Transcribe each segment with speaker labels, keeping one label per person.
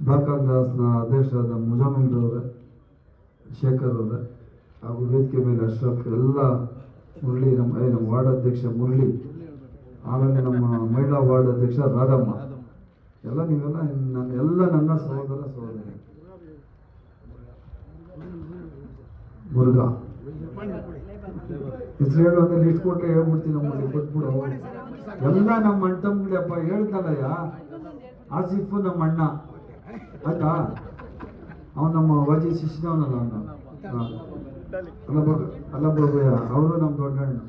Speaker 1: Block ಕಾಂಗ್ರೆಸ್ನ ಅಧ್ಯಕ್ಷರಾದ ಮುಜಾಮಿಲ್ ಅವರೇ, ಶೇಖರ್ ಅವರೇ, ಹಾಗೂ ವೇದಿಕೆ ಮೇಲೆ ಅಶ್ರಫ್, ಎಲ್ಲ ಮುರಳಿ, ನಮ್ಮ ವಾರ್ಡ್ ಅಧ್ಯಕ್ಷ ಮುರಳಿ, ಆಮೇಲೆ ನಮ್ಮ ಮಹಿಳಾ ವಾರ್ಡ್ ಅಧ್ಯಕ್ಷ ರಾಧಮ್ಮ, ಎಲ್ಲ ನೀವೆಲ್ಲ ನನ್ನ ಸಹೋದರ ಸಹೋದರಿ. ಮುರುಘಾ ಹೆಸರು ಹೇಳು ಅಂದ್ರೆ ಲಿಸ್ಟ್ ಕೊಟ್ಟರೆ ಹೇಳ್ಬಿಡ್ತೀನಿ, ನಮ್ಮಲ್ಲಿ ಕೊಟ್ಬಿಡು. ಎಲ್ಲ ನಮ್ಮ ಅಣ್ಣ ತಮ್ಮಗಳಪ್ಪ, ಹೇಳ್ದಲ್ಲಯ್ಯ. ಆಸಿಫ್ ನಮ್ಮ ಅಣ್ಣ, ಆಯ್ತಾ? ಅವನು ನಮ್ಮ ವಾಜಿ ಶಿಷ್ಯನವನಲ್ಲ, ಅವನು ಅಲ್ಲಬ್ಬಯ್ಯ, ಅವರು ನಮ್ಮ ದೊಡ್ಡ ಅಣ್ಣ.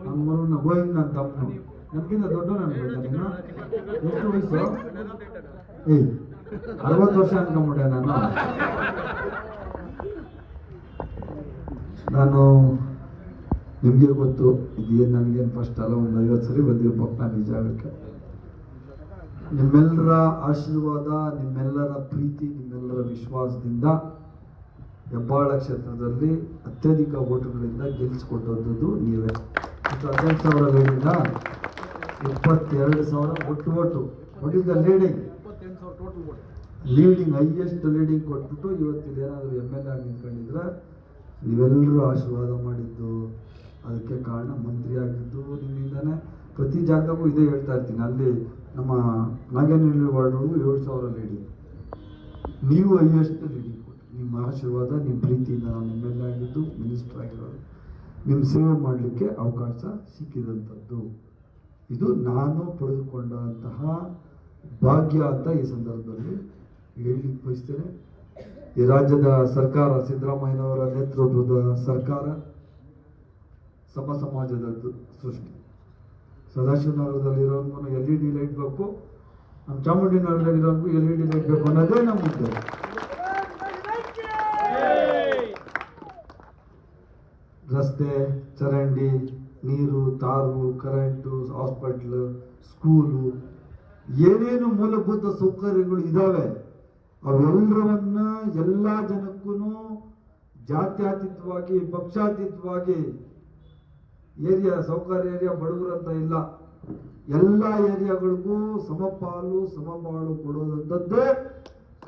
Speaker 1: ನಮ್ಮ ಗೋವಿಂದ ನನ್ನ ತಮ್ಮನು, ನನ್ಗಿಂತ ದೊಡ್ಡ ನನ್ನ. ಎಷ್ಟು ವಯಸ್ಸು? 60 ವರ್ಷ ಅನ್ಕೊಂಬಿಟ್ಟೆ ನಾನು. ನಿಮಗೆ ಗೊತ್ತು, ಇದೇನು ನನಗೇನು ಫಸ್ಟ್ ಅಲ್ಲ, ಒಂದು 50 ಸರಿ ಬಂದಿರ್ಬೇಕು ನಾನು ಈ ಜಾಗಕ್ಕೆ. ನಿಮ್ಮೆಲ್ಲರ ಆಶೀರ್ವಾದ, ನಿಮ್ಮೆಲ್ಲರ ಪ್ರೀತಿ, ನಿಮ್ಮೆಲ್ಲರ ವಿಶ್ವಾಸದಿಂದ ಹೆಬ್ಬಾಳ ಕ್ಷೇತ್ರದಲ್ಲಿ ಅತ್ಯಧಿಕ ಓಟುಗಳಿಂದ ಗೆಲ್ಲಿಸಿಕೊಟ್ಟದ್ದು ನೀವೇ. 18,000 ಲೀಡಿಂದ 22,000 ಓಟು ಹೊಡಿದ ಲೀಡಿಂಗ್ ಹೈಯೆಸ್ಟ್ ಲೀಡಿಂಗ್ ಕೊಟ್ಬಿಟ್ಟು ಇವತ್ತಿಲ್ಲಿ ಏನಾದರೂ MLA ಆಗಿ ನಿಂತ್ಕೊಂಡಿದ್ರೆ ನೀವೆಲ್ಲರೂ ಆಶೀರ್ವಾದ ಮಾಡಿದ್ದು, ಅದಕ್ಕೆ ಕಾರಣ ಮಂತ್ರಿ ಆಗಿದ್ದು ನಿಮ್ಮಿಂದಾನೆ. ಪ್ರತಿ ಜಾಗದಾಗೂ ಇದೇ ಹೇಳ್ತಾ ಇರ್ತೀನಿ. ಅಲ್ಲಿ ನಮ್ಮ ನಾಗೇನಹಳ್ಳಿ ವಾರ್ಡ್ಗೂ 7,000 ಲೀಡಿಂಗ್, ನೀವು ಹೈಯೆಸ್ಟ್ ಲೀಡಿಂಗ್ ಕೊಟ್ಟು, ನಿಮ್ಮ ಆಶೀರ್ವಾದ, ನಿಮ್ಮ ಪ್ರೀತಿಯಿಂದ ನಾವು MLA ಆಗಿದ್ದು, ಮಿನಿಸ್ಟರ್ ಆಗಿರೋದು, ನಿಮ್ಮ ಸೇವೆ ಮಾಡಲಿಕ್ಕೆ ಅವಕಾಶ ಸಿಕ್ಕಿದಂಥದ್ದು. ಇದು ನಾನು ಪಡೆದುಕೊಂಡಂತಹ ಭಾಗ್ಯ ಅಂತ ಈ ಸಂದರ್ಭದಲ್ಲಿ ಹೇಳಲಿಕ್ಕೆ ಬಯಸ್ತೇನೆ. ಈ ರಾಜ್ಯದ ಸರ್ಕಾರ, ಸಿದ್ದರಾಮಯ್ಯನವರ ನೇತೃತ್ವದ ಸರ್ಕಾರ ಸಮ ಸಮಾಜದ ಸೃಷ್ಟಿ. ಸದಾಶಿವನಗರದಲ್ಲಿರೋನ್ಗೂ LED ಲೈಟ್ ಬೇಕು, ನಮ್ಮ ಚಾಮುಂಡಿನಗರದಲ್ಲಿರೋನ್ಗೂ LED ಲೈಟ್ ಬೇಕು ಅನ್ನೋದೇ ನಮ್ಮ ಉದ್ದೇಶ. ರಸ್ತೆ, ಚರಂಡಿ, ನೀರು, ತಾರು, ಕರೆಂಟು, ಹಾಸ್ಪಿಟ್ಲು, ಸ್ಕೂಲು, ಏನೇನು ಮೂಲಭೂತ ಸೌಕರ್ಯಗಳು ಇದ್ದಾವೆ ಅವೆಲ್ಲರನ್ನ ಎಲ್ಲ ಜನಕ್ಕೂ ಜಾತ್ಯತೀತವಾಗಿ, ಪಕ್ಷಾತೀತವಾಗಿ ಏರಿಯಾ, ಸೌಕರ್ಯ ಏರಿಯಾ, ಬಡವರು ಅಂತ ಇಲ್ಲ, ಎಲ್ಲ ಏರಿಯಾಗಳಿಗೂ ಸಮಪಾಲು ಸಮಬಾಳು ಕೊಡೋದಂಥದ್ದೇ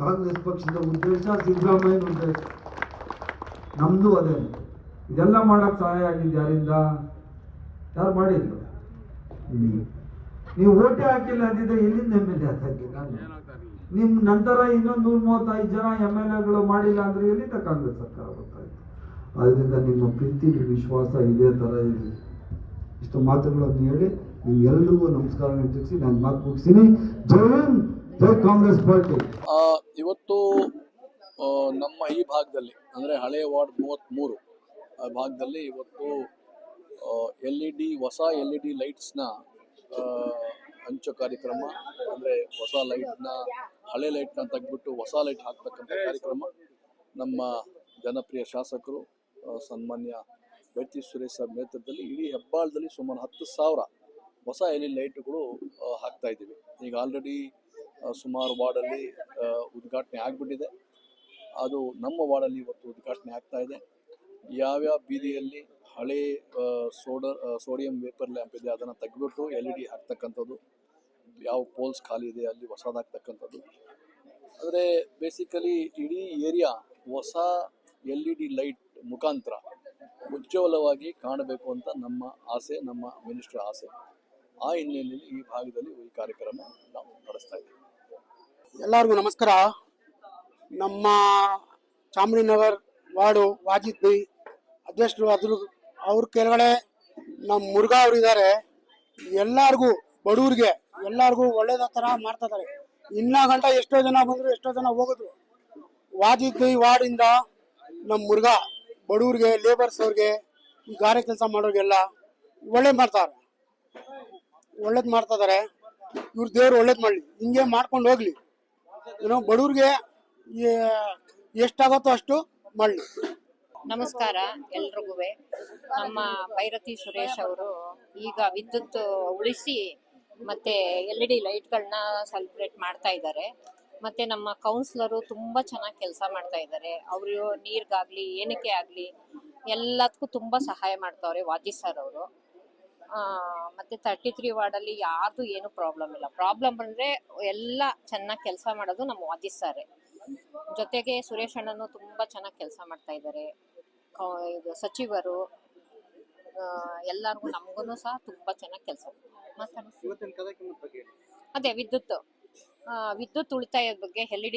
Speaker 1: ಕಾಂಗ್ರೆಸ್ ಪಕ್ಷದ ಉದ್ದೇಶ, ಸಿದ್ದರಾಮಯ್ಯನ ಉದ್ದೇಶ. ನಮ್ದು ಅದೇ. ಇದೆಲ್ಲ ಮಾಡಕ್ ಸಹಾಯ ಆಗಿದ್ದು ಯಾರಿಂದ? ಯಾರು ಮಾಡಿದ್ರು? ನೀವು ಓಟೆ ಹಾಕಿಲ್ಲ ಅಂದಿದ್ರೆ ಎಲ್ಲಿಂದ MLA ಹಾಕಿ? ನಿಮ್ ನಂತರ ಇನ್ನೊಂದು 135 ಜನ MLAಗಳು ಮಾಡಿಲ್ಲ ಅಂದ್ರೆ ಎಲ್ಲಿಂದ ಕಾಂಗ್ರೆಸ್ ಸರ್ಕಾರ ಬರ್ತಾಯಿತ್ತು? ಅದರಿಂದ ನಿಮ್ಮ ಪ್ರೀತಿ, ನಿಮ್ಮ ವಿಶ್ವಾಸ ಇದೇ ತರ ಇರಲಿ. ಇಷ್ಟು ಮಾತುಗಳನ್ನು ಹೇಳಿ ನಿಮ್ಗೆಲ್ರಿಗೂ ನಮಸ್ಕಾರ ತಿಳಿಸಿ ನಾನು ಮಾತು ಮುಗಿಸ್ತೀನಿ. ಜೈ ಹಿಂದ್, ಜೈ ಕಾಂಗ್ರೆಸ್ ಪಾರ್ಟಿ.
Speaker 2: ಇವತ್ತು ನಮ್ಮ ಈ ಭಾಗದಲ್ಲಿ ಅಂದರೆ ಹಳೆ ವಾರ್ಡ್ 33 ಭಾಗದಲ್ಲಿ ಇವತ್ತು LED, ಹೊಸ LED ಲೈಟ್ಸ್ನ ಹಂಚೋ ಕಾರ್ಯಕ್ರಮ, ಅಂದರೆ ಹೊಸ ಲೈಟ್ನ, ಹಳೆ ಲೈಟ್ನ ತೆಗೆದ್ಬಿಟ್ಟು ಹೊಸ ಲೈಟ್ ಹಾಕ್ತಕ್ಕಂಥ ಕಾರ್ಯಕ್ರಮ ನಮ್ಮ ಜನಪ್ರಿಯ ಶಾಸಕರು ಸನ್ಮಾನ್ಯ ವೈತಿ ಸುರೇಶ್ ಸಾಹೇಬ್ ನೇತೃತ್ವದಲ್ಲಿ ಇಡೀ ಹೆಬ್ಬಾಳದಲ್ಲಿ ಸುಮಾರು 10,000 ಹೊಸ LED ಲೈಟ್ಗಳು ಹಾಕ್ತಾ ಇದ್ದೀವಿ. ಈಗ ಆಲ್ರೆಡಿ ಸುಮಾರು ವಾರ್ಡಲ್ಲಿ ಉದ್ಘಾಟನೆ ಆಗಿಬಿಟ್ಟಿದೆ. ಅದು ನಮ್ಮ ವಾರ್ಡಲ್ಲಿ ಇವತ್ತು ಉದ್ಘಾಟನೆ ಆಗ್ತಾ ಇದೆ. ಯಾವ್ಯಾವ ಬೀದಿಯಲ್ಲಿ ಹಳೆ ಸೋಡಿಯಂ ವೇಪರ್ ಲ್ಯಾಂಪ್ ಇದೆ ಅದನ್ನು ತೆಗೆದ್ಬಿಟ್ಟು LED ಹಾಕ್ತಕ್ಕಂಥದ್ದು, ಯಾವ ಪೋಲ್ಸ್ ಖಾಲಿ ಇದೆ ಅಲ್ಲಿ ಹೊಸದಾಗ್ತಕ್ಕಂಥದ್ದು. ಅಂದರೆ ಬೇಸಿಕಲಿ ಇಡೀ ಏರಿಯಾ ಹೊಸ LED ಲೈಟ್ ಮುಖಾಂತರ ಉಜ್ವಲವಾಗಿ ಕಾಣಬೇಕು ಅಂತ ನಮ್ಮ ಆಸೆ, ನಮ್ಮ ಮಿನಿಸ್ಟರ್ ಆಸೆ. ಆ ಹಿನ್ನೆಲೆಯಲ್ಲಿ ಈ ಭಾಗದಲ್ಲಿ ಈ ಕಾರ್ಯಕ್ರಮ ನಾವು ನಡೆಸ್ತಾ ಇದ್ದೀವಿ.
Speaker 3: ಎಲ್ಲರಿಗೂ ನಮಸ್ಕಾರ. ನಮ್ಮ ಚಾಮುಂಡಿನಗರ್ ವಾರ್ಡು ವಾಜಿದ್ ಬೈ ಅಧ್ಯಕ್ಷರು, ಅವ್ರ ಕೆಳಗಡೆ ನಮ್ಮ ಮುರುಘಾ ಅವರು ಇದ್ದಾರೆ. ಎಲ್ಲರಿಗೂ ಬಡವ್ರಿಗೆ ಎಲ್ಲರಿಗೂ ಒಳ್ಳೇದ ಥರ ಮಾಡ್ತಾ ಇದ್ದಾರೆ. ಇನ್ನ ಗಂಟ ಎಷ್ಟೋ ಜನ ಬಂದರು, ಎಷ್ಟೋ ಜನ ಹೋಗಿದ್ರು. ವಾಜಿದ್ ಬೈ ವಾರ್ಡಿಂದ ನಮ್ಮ ಮುರುಘಾ ಬಡವ್ರಿಗೆ, ಲೇಬರ್ಸ್ ಅವ್ರಿಗೆ, ಈ ಗಾರೆ ಕೆಲಸ ಮಾಡೋರಿಗೆಲ್ಲ ಒಳ್ಳೇದು ಮಾಡ್ತಾ ಇದ್ದಾರೆ. ಇವ್ರ ದೇವ್ರು ಒಳ್ಳೇದು ಮಾಡಲಿ, ಹಿಂಗೆ ಮಾಡ್ಕೊಂಡು ಹೋಗ್ಲಿ. ಏನೋ ಬಡವ್ರಿಗೆ ಎಷ್ಟಾಗತ್ತೋ ಅಷ್ಟು ಮಾಡಲಿ.
Speaker 4: ನಮಸ್ಕಾರ ಎಲ್ರಿಗೂ. ನಮ್ಮ ಭೈರತಿ ಸುರೇಶ್ ಅವರು ಈಗ ವಿದ್ಯುತ್ ಉಳಿಸಿ ಮತ್ತೆ LED ಲೈಟ್ಗಳನ್ನ ಸೆಲೆಬ್ರೇಟ್ ಮಾಡ್ತಾ ಇದ್ದಾರೆ. ಮತ್ತೆ ನಮ್ಮ ಕೌನ್ಸಿಲರು ತುಂಬಾ ಚೆನ್ನಾಗಿ ಕೆಲಸ ಮಾಡ್ತಾ ಇದ್ದಾರೆ. ಅವರು ನೀರ್ಗಾಗ್ಲಿ ಏನಕ್ಕೆ ಆಗ್ಲಿ ಎಲ್ಲದಕ್ಕೂ ತುಂಬಾ ಸಹಾಯ ಮಾಡ್ತಾವ್ರೆ ವಾಜಿ ಸರ್ ಅವರು. ಮತ್ತೆ 33 ವಾರ್ಡಲ್ಲಿ ಯಾರ್ದು ಏನು ಪ್ರಾಬ್ಲಮ್ ಇಲ್ಲ. ಪ್ರಾಬ್ಲಮ್ ಬಂದ್ರೆ ಎಲ್ಲ ಚೆನ್ನಾಗಿ ಕೆಲಸ ಮಾಡೋದು ನಮ್ಮ ವಾಜಿದ್ ಸಾರೇ. ಜೊತೆಗೆ ಸುರೇಶ್ ಅಣ್ಣನು ತುಂಬಾ ಚೆನ್ನಾಗಿ ಕೆಲಸ ಮಾಡ್ತಾ ಇದ್ದಾರೆ. ಇದು ಸಚಿವರು ಎಲ್ಲರಿಗೂ ನಮಗೂ ಸಹ ತುಂಬಾ ಚೆನ್ನಾಗಿ ಕೆಲಸ ಅದೇ ವಿದ್ಯುತ್ ಉಳಿತಾಯದ ಬಗ್ಗೆ LED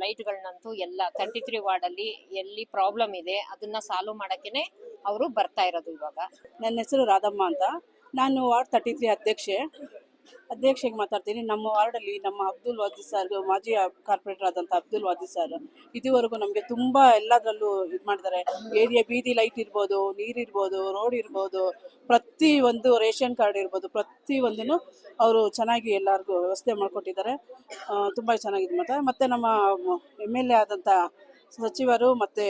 Speaker 4: ಲೈಟ್ಗಳನ್ನಂತೂ ಎಲ್ಲ 33 ವಾರ್ಡಲ್ಲಿ ಎಲ್ಲಿ ಪ್ರಾಬ್ಲಮ್ ಇದೆ ಅದನ್ನ ಸಾಲ್ವ್ ಮಾಡಕ್ಕೇನೆ ಅವರು ಬರ್ತಾ ಇರೋದು ಇವಾಗ.
Speaker 5: ನನ್ನ ಹೆಸರು ರಾಧಮ್ಮ ಅಂತ. ನಾನು ವಾರ್ಡ್ 33 ಅಧ್ಯಕ್ಷೆಗೆ ಮಾತಾಡ್ತೀನಿ. ನಮ್ಮ ವಾರ್ಡಲ್ಲಿ ನಮ್ಮ ಅಬ್ದುಲ್ ವಾಜಿದ್ ಸರ್, ಮಾಜಿ ಕಾರ್ಪೊರೇಟರ್ ಆದಂಥ ಅಬ್ದುಲ್ ವಾಜಿದ್ ಸರ್ ಇದುವರೆಗೂ ನಮಗೆ ತುಂಬ ಎಲ್ಲದರಲ್ಲೂ ಇದು ಮಾಡಿದ್ದಾರೆ. ಏರಿಯಾ ಬೀದಿ ಲೈಟ್ ಇರ್ಬೋದು, ನೀರಿರ್ಬೋದು, ರೋಡ್ ಇರ್ಬೋದು, ಪ್ರತಿ ಒಂದು ರೇಷನ್ ಕಾರ್ಡ್ ಇರ್ಬೋದು, ಪ್ರತಿ ಒಂದನ್ನು ಅವರು ಚೆನ್ನಾಗಿ ಎಲ್ಲರಿಗೂ ವ್ಯವಸ್ಥೆ ಮಾಡಿಕೊಟ್ಟಿದ್ದಾರೆ. ತುಂಬ ಚೆನ್ನಾಗಿದೆ. ಮತ್ತು ನಮ್ಮ MLA ಆದಂಥ ಸಚಿವರು ಮತ್ತು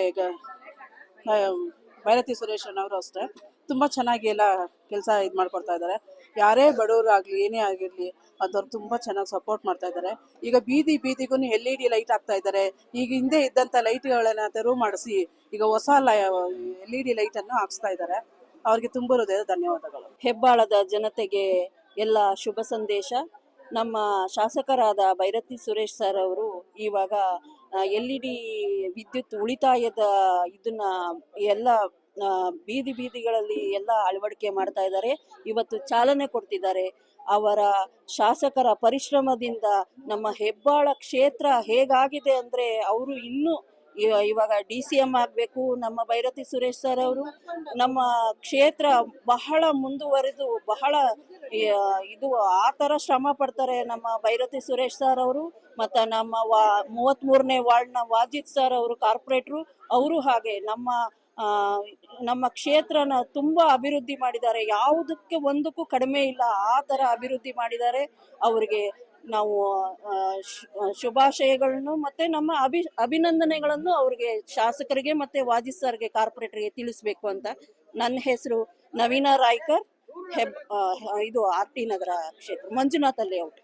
Speaker 5: ಭೈರತಿ ಸುರೇಶನವರು ಅಷ್ಟೇ ತುಂಬ ಚೆನ್ನಾಗಿ ಎಲ್ಲ ಕೆಲಸ ಇದು ಮಾಡ್ಕೊಡ್ತಾ ಇದ್ದಾರೆ. ಯಾರೇ ಬಡವರು ಆಗಲಿ ಏನೇ ಆಗಿರಲಿ ಅದವ್ರು ತುಂಬ ಚೆನ್ನಾಗಿ ಸಪೋರ್ಟ್ ಮಾಡ್ತಾ ಇದ್ದಾರೆ. ಈಗ ಬೀದಿಗೂ LED ಲೈಟ್ ಹಾಕ್ತಾ ಇದ್ದಾರೆ. ಈಗ ಹಿಂದೆ ಇದ್ದಂಥ ಲೈಟ್ಗಳನ್ನು ತೆರವು ಮಾಡಿಸಿ ಈಗ ಹೊಸ LED ಲೈಟನ್ನು ಹಾಕ್ಸ್ತಾ ಇದ್ದಾರೆ. ಅವ್ರಿಗೆ ತುಂಬ ಹೃದಯದ ಧನ್ಯವಾದಗಳು.
Speaker 6: ಹೆಬ್ಬಾಳದ ಜನತೆಗೆ ಎಲ್ಲ ಶುಭ ಸಂದೇಶ. ನಮ್ಮ ಶಾಸಕರಾದ ಭೈರತಿ ಸುರೇಶ್ ಸರ್ ಅವರು ಇವಾಗ LED ವಿದ್ಯುತ್ ಉಳಿತಾಯದ ಇದನ್ನ ಎಲ್ಲ ಬೀದಿಗಳಲ್ಲಿ ಎಲ್ಲ ಅಳವಡಿಕೆ ಮಾಡ್ತಾ ಇದ್ದಾರೆ. ಇವತ್ತು ಚಾಲನೆ ಕೊಡ್ತಿದ್ದಾರೆ. ಅವರ ಶಾಸಕರ ಪರಿಶ್ರಮದಿಂದ ನಮ್ಮ ಹೆಬ್ಬಾಳ ಕ್ಷೇತ್ರ ಹೇಗಾಗಿದೆ ಅಂದರೆ ಅವರು ಇನ್ನೂ ಇವಾಗ DCM ಆಗಬೇಕು ನಮ್ಮ ಭೈರತಿ ಸುರೇಶ್ ಸರ್ ಅವರು. ನಮ್ಮ ಕ್ಷೇತ್ರ ಬಹಳ ಮುಂದುವರೆದು ಬಹಳ ಇದು ಆ ಥರ ಶ್ರಮ ಪಡ್ತಾರೆ ನಮ್ಮ ಭೈರತಿ ಸುರೇಶ್ ಸರ್ ಅವರು. ಮತ್ತು ನಮ್ಮ 33ನೇ ವಾರ್ಡ್ನ ವಾಜಿದ್ ಸರ್ ಅವರು ಕಾರ್ಪೊರೇಟ್ರು, ಅವರು ಹಾಗೆ ನಮ್ಮ ಕ್ಷೇತ್ರನ ತುಂಬ ಅಭಿವೃದ್ಧಿ ಮಾಡಿದ್ದಾರೆ. ಯಾವುದಕ್ಕೆ ಒಂದಕ್ಕೂ ಕಡಿಮೆ ಇಲ್ಲ, ಆ ಥರ ಅಭಿವೃದ್ಧಿ ಮಾಡಿದ್ದಾರೆ. ಅವರಿಗೆ ನಾವು ಶುಭಾಶಯಗಳನ್ನು ಮತ್ತು ನಮ್ಮ ಅಭಿನಂದನೆಗಳನ್ನು ಅವ್ರಿಗೆ ಶಾಸಕರಿಗೆ ಮತ್ತು ವಾಜಿದ್ ಸರ್ಗೆ ಕಾರ್ಪೊರೇಟರ್ಗೆ ತಿಳಿಸ್ಬೇಕು ಅಂತ. ನನ್ನ ಹೆಸರು ನವೀನಾ ರಾಯ್ಕರ್, ಇದು RT ನಗರ ಕ್ಷೇತ್ರ, ಮಂಜುನಾಥ ಲೇಔಟ್.